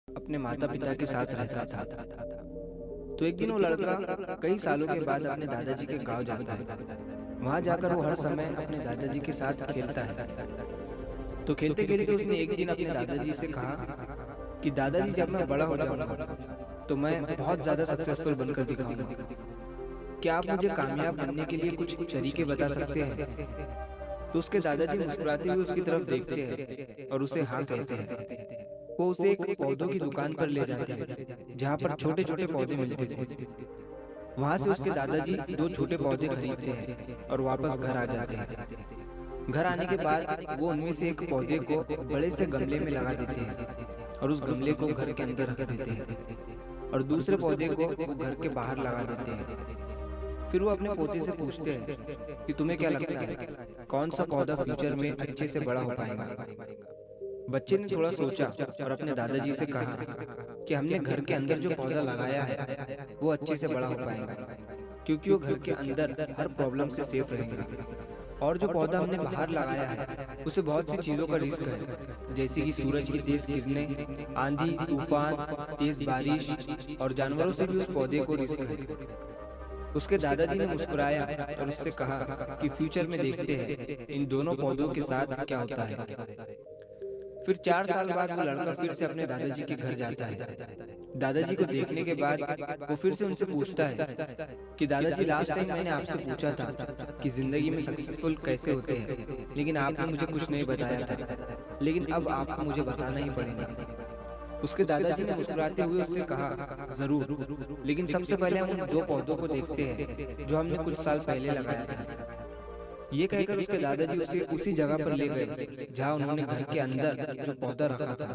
अपने माता पिता के साथ रहता था। तो एक दिन वो लड़का कई सालों के बाद अपने दादाजी के गांव जाता है। वहां जाकर वो हर समय अपने दादाजी के साथ खेलता है। तो खेलते खेलते उसने एक दिन अपने दादाजी से कहा कि दादाजी, जब मैं बड़ा हो जाऊंगा तो मैं बहुत ज्यादा सक्सेसफुल बनकर दिखाऊंगा। क्या आप मुझे कामयाब बनने के लिए कुछ तरीके बता सकते हैं? तो उसके दादाजी मुस्कुराते हुए उसकी तरफ देखते हैं और उसे हाँ कहते हैं। वो उसे एक पौधों की दुकान पर ले जाते हैं जहाँ पर छोटे छोटे पौधे मिलते थे। वहां से उसके दादाजी दो छोटे पौधे खरीदते हैं और वापस घर आ जाते हैं। घर आने के बाद वो उनमें से एक पौधे को बड़े से गमले में लगा देते हैं और उस गमले को घर के अंदर रख देते हैं और दूसरे पौधे को वो घर के बाहर लगा देते हैं। फिर वो अपने पोते से पूछते हैं कि तुम्हें क्या लगता है, कौन सा पौधा फ्यूचर में अच्छे से बड़ा हो पाएगा? बच्चे ने थोड़ा सोचा और अपने दादाजी से कहा कि हमने घर के अंदर जो पौधा लगाया है वो अच्छे से बड़ा हो पाएगा, क्योंकि वो घर के अंदर हर प्रॉब्लम से सेफ रहेगा। और जो पौधा हमने बाहर लगाया है उसे बहुत सी चीजों का रिस्क है, जैसे कि सूरज की तेज किरणें, आंधी तूफान, तेज बारिश और जानवरों से भी उस पौधे को रिस्क है। उसके दादाजी ने मुस्कुराया और उससे कहा कि फ्यूचर में देखते हैं इन दोनों पौधों के साथ क्या होता है। फिर 4 साल बाद वो लड़का फिर से अपने दादाजी के घर जाता है। दादाजी को देखने के बाद वो फिर से उनसे पूछता है कि दादाजी, लास्ट टाइम मैंने आपसे पूछा था कि जिंदगी में सक्सेसफुल कैसे होते हैं, लेकिन आपने मुझे कुछ नहीं बताया था, लेकिन अब आपको मुझे बताना ही पड़ेगा। उसके दादाजी ने मुस्कुराते हुए उससे कहा, जरूर, लेकिन सबसे पहले हम उन दो पौधों को देखते हैं जो हमने कुछ साल पहले लगाया था। ये कहकर उसके दादाजी उसे उसी जगह पर ले गए जहाँ उन्होंने घर के अंदर जो पौधा रखा था।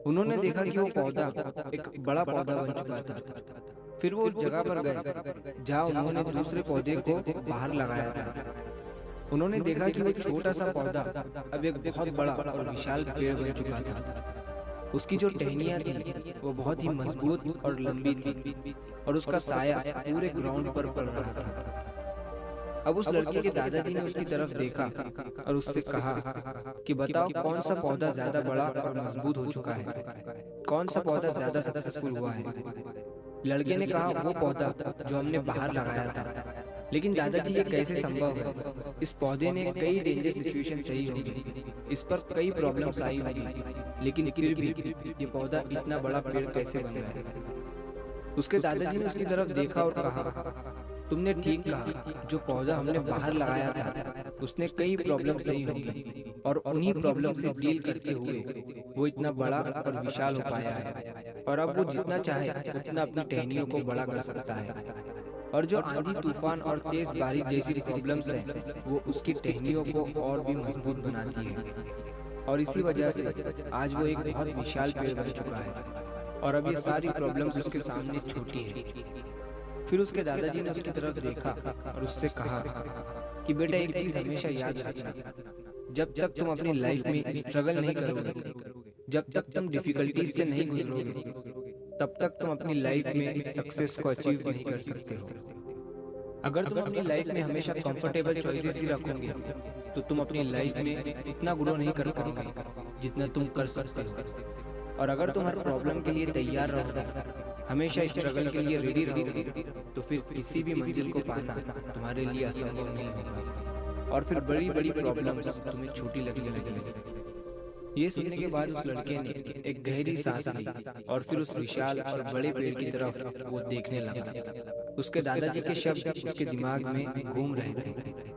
उन्होंने देखा कि वो पौधा एक बड़ा पौधा बन चुका था। फिर वो उस जगह पर गए जहाँ उन्होंने दूसरे पौधे को बाहर लगाया था। उन्होंने देखा कि वो छोटा सा पौधा अब एक बहुत बड़ा और विशाल पेड़ बन चुका था। उसकी जो टहनियां थी वो बहुत ही मजबूत और लंबी थी और उसका साया पूरे ग्राउंड पर पड़ रहा था। अब उस लड़के के दादाजी ने उसकी तरफ देखा और उससे कहा कि बताओ, कौन सा पौधा ज्यादा बड़ा और मजबूत हो चुका है, कौन सा पौधा ज्यादा सक्सेसफुल हुआ है? लड़के ने कहा, वो पौधा जो हमने बाहर लगाया था। लेकिन दादाजी, ये कैसे संभव है? इस पौधे ने कई डेंजर सिचुएशन सही होगी, इस पर कई प्रॉब्लम्स आई होगी, लेकिन फिर भी ये पौधा इतना बड़ा पेड़ कैसे बन गया? उसके दादाजी ने उसकी तरफ देखा और कहा, तुमने ठीक कहा, जो पौधा हमने बाहर लगाया था उसने कई प्रॉब्लम सही होगी और उन्हीं प्रॉब्लम से डील करते हुए वो इतना बड़ा और विशाल हो पाया है। और अब वो जितना चाहे उतना अपनी टहनियों को बड़ा कर सकता है। और जो आंधी तूफान और तेज बारिश जैसी प्रॉब्लम्स हैं वो उसकी टहनियों को और भी मजबूत बनाती है। और इसी वजह से आज वो एक बहुत विशाल पेड़ बन चुका है और अब ये सारी प्रॉब्लम्स उसके सामने छोटी है। फिर उसके दादाजी ने उसकी तरफ देखा और उससे कहा कि बेटा, एक चीज हमेशा याद रखना, जब तक तुम अपनी लाइफ में स्ट्रगल नहीं करोगे, जब तक तुम डिफिकल्टीज से नहीं गुजरोगे, तब तक तुम अपनी लाइफ में सक्सेस को अचीव नहीं कर सकते हो। अगर तुम अपनी लाइफ में हमेशा कंफर्टेबल चॉइसेस ही रखोगे तो तुम अपनी लाइफ में इतना ग्रो नहीं कर पाओगे जितना तुम कर सकते हो। और अगर तुम हर प्रॉब्लम के लिए तैयार रहोगे, हमेशा स्ट्रगल के लिए रेडी रहोगे, तो फिर किसी भी मंजिल को पाना तुम्हारे लिए असंभव नहीं होगा और फिर बड़ी बड़ी प्रॉब्लम्स तुम्हें छोटी लगने लगेंगी। ये सुनने के बाद उस लड़के ने एक गहरी सांस ली और फिर उस विशाल और बड़े पेड़ की तरफ वो देखने लगा। उसके दादाजी के शब्द उसके दिमाग में घूम रहे थे।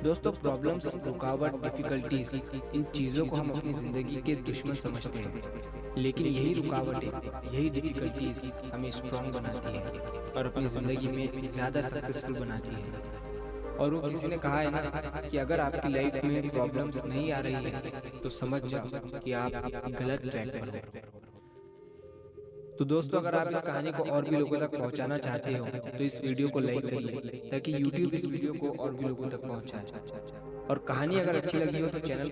दोस्तों, प्रॉब्लम्स, रुकावट, डिफिकल्टीज, इन चीजों को हम अपनी जिंदगी के दुश्मन समझते हैं, लेकिन यही रुकावटें, यही डिफिकल्टीज हमें स्ट्रॉन्ग बनाती है और अपनी जिंदगी में ज्यादा सक्सेसफुल बनाती है। और वो किसी ने कहा है ना कि अगर आपकी लाइफ में प्रॉब्लम्स नहीं आ रही है तो समझ जाओ कि आप गलत ट्रैक पर हो। तो दोस्तों, अगर आप इस कहानी को और भी लोगों तक पहुंचाना चाहते हो तो इस वीडियो को लाइक करिए ताकि YouTube इस वीडियो को और भी लोगों तक पहुंचाए। और कहानी अगर अच्छी लगी हो तो चैनल